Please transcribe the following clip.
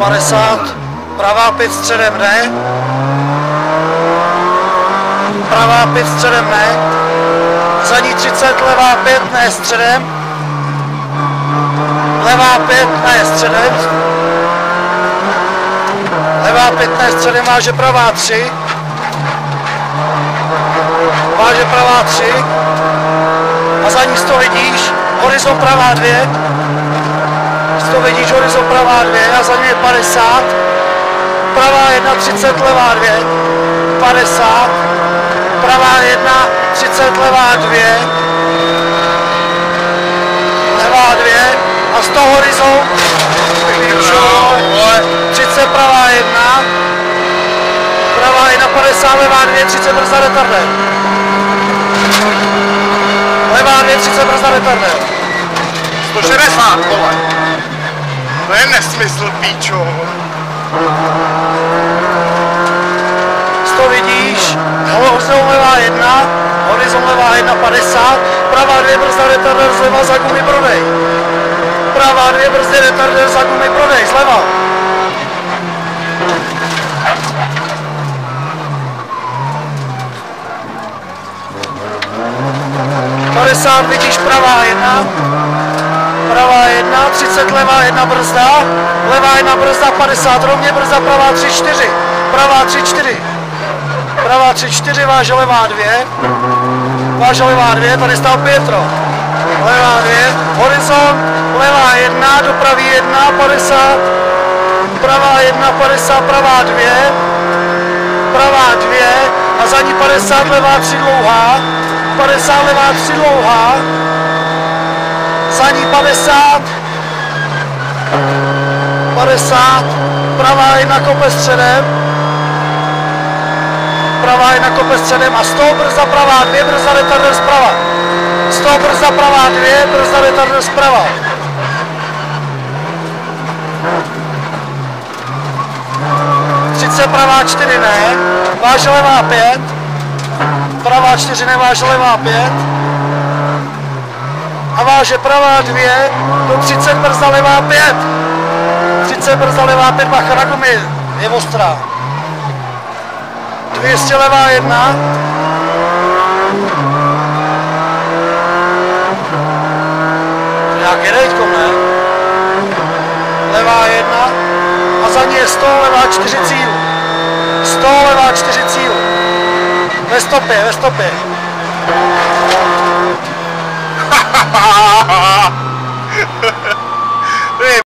50, pravá 5 středem ne, pravá 5 středem ne, zadní 30, levá 5 ne středem, levá 5 ne středem, levá 5 ne středem, váže pravá 3, váže pravá 3 a zadní 100 vidíš, horizont pravá 2, 100 vidíš, horizont pravá 2 a za ně 50, pravá 1, 30, levá 2, 50, pravá 1, 30, levá 2, levá 2 a 100 horizont, 30, pravá 1, pravá 1, 50, levá 2, 30, brzda retardé. Levá 2, 30, brzda retardé. 160, vole. To je nesmysl, píčo. 100 vidíš, horizont levá 1, horizont levá 1, 50, pravá 2, brzda retardér zleva za gumy prodej. Pravá 2, brzdy retardér za gumy prodej, zleva. Vidíš pravá 1, 30, levá 1 brzda, levá 1 brzda 50, rovně brzda pravá 3, 4, pravá 3, 4, pravá 3, 4, váže levá 2, tady stál Pietro, levá 2, horizont, levá 1, do pravý 1, 50, pravá 1, 50, pravá 2 a za ní 50, levá 3 dlouhá, 50, levá 3 dlouhá, za ní 50, pravá 1 kope středem, pravá 1 kope středem a 100 brzda pravá 2, brzda retardér zprava, 100 brzda pravá 2, brzda retardér zprava. Pravá 4 ne, váže levá 5, pravá 4 ne, váže levá 5 a váže pravá 2, do 30 brzda levá 5, 30 brzda levá 5, bacha na gumy, je ostrá, 200 levá 1, nějaký rejtkom, ne, levá 1 a za ní je 100, levá 4 cíl. 100, levá 4 cíl. Ve stopě.